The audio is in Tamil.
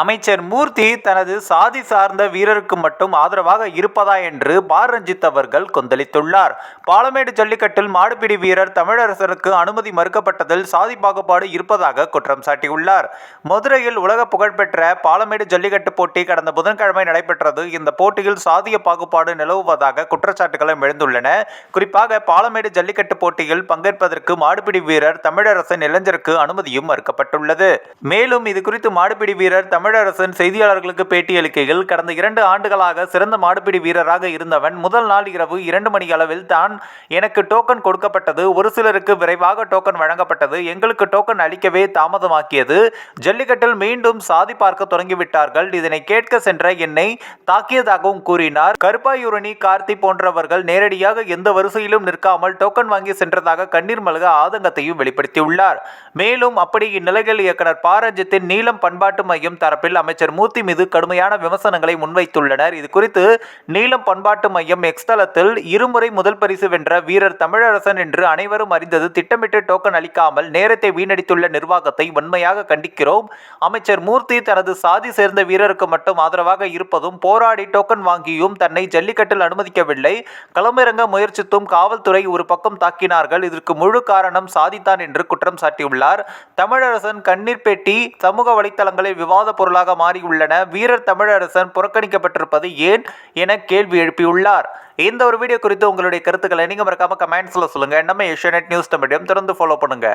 அமைச்சர் மூர்த்தி தனது சாதி சார்ந்த வீரருக்கு மட்டும் ஆதரவாக இருப்பதா என்று ரஞ்சித் அவர்கள் கொந்தளித்துள்ளார். பாலமேடு ஜல்லிக்கட்டில் மாடுபிடி வீரர் தமிழரசனுக்கு அனுமதி மறுக்கப்பட்டதில் சாதி பாகுபாடு இருப்பதாக குற்றம் சாட்டியுள்ளார். மதுரையில் உலக புகழ்பெற்ற பாலமேடு ஜல்லிக்கட்டு போட்டி கடந்த புதன்கிழமை நடைபெற்றது. இந்த போட்டியில் சாதிய பாகுபாடு நிலவுவதாக குற்றச்சாட்டுகளும் எழுந்துள்ளன. குறிப்பாக பாலமேடு ஜல்லிக்கட்டு போட்டியில் பங்கேற்பதற்கு மாடுபிடி வீரர் தமிழரசன் இளைஞருக்கு அனுமதியும் மறுக்கப்பட்டுள்ளது. மேலும் இதுகுறித்து மாடுபிடி வீரர் தமிழரசன் செய்தியாளர்களுக்கு பேட்டியளிக்கையில், கடந்த 2 ஆண்டுகளாக சிறந்த மாடுபிடி வீரராக இருந்தவன். முதல் நாள் இரவு 2 மணி அளவில் தான் எனக்கு டோக்கன் கொடுக்கப்பட்டது. ஒரு சிலருக்கு விரைவாக டோக்கன் வழங்கப்பட்டது. எங்களுக்கு டோக்கன் அளிக்கவே தாமதமாக்கியது. ஜல்லிக்கட்டில் மீண்டும் சாதி பார்க்க தொடங்கிவிட்டார்கள். இதனை கேட்க சென்ற என்னை தாக்கியதாகவும் கூறினார். கருப்பாயூரணி, கார்த்தி போன்றவர்கள் நேரடியாக எந்த வரிசையிலும் நிற்காமல் டோக்கன் வாங்கி சென்றதாக கண்ணீர் மல்க ஆதங்கத்தையும் வெளிப்படுத்தியுள்ளார். மேலும் அப்படி இந்நிலையில் இயக்குனர் ரஞ்சித்தின் நீலம் பண்பாட்டு மையம் தரப்பில் அமைச்சர் மூர்த்தி மீது கடுமையான விமர்சனங்களை முன்வைத்துள்ளனர். இதுகுறித்து நீலம் பண்பாட்டு மையம் எக்ஸ் தளத்தில், இருமுறை முதல் பரிசு வென்ற வீரர் தமிழரசன் என்று அனைவரும் அறிந்தது. திட்டமிட்டு டோக்கன் அளிக்காமல் நேரத்தை வீணடித்துள்ள நிர்வாகத்தை வன்மையாக கண்டிக்கிறோம். அமைச்சர் மூர்த்தி தனது சாதி சேர்ந்த வீரருக்கு மட்டும் ஆதரவாக இருப்பதும், போராடி டோக்கன் வாங்கியும் தன்னை ஜல்லிக்கட்டில் அனுமதிக்கவில்லை. களமிறங்க முயற்சித்தும் காவல்துறை ஒரு பக்கம் தாக்கினார்கள். இதற்கு முழு காரணம் சாதித்தான் என்று குற்றம் சாட்டியுள்ளார். தமிழரசன் கண்ணீர் பேட்டி சமூக வலைத்தளங்களில் விவாத பொருளாக மாறியுள்ளன. வீரர் தமிழரசன் புறக்கணிக்கப்பட்டிருப்பது ஏன் என கேள்வி எழுப்பியுள்ளார். இந்த ஒரு வீடியோ குறித்து உங்களுடைய கருத்துக்களை நீங்க மறக்காம கமெண்ட்ஸ்ல சொல்லுங்க. நம்ம ஏஷியாநெட் நியூஸ் தமிழையும் தொடர்ந்து ஃபாலோ பண்ணுங்க.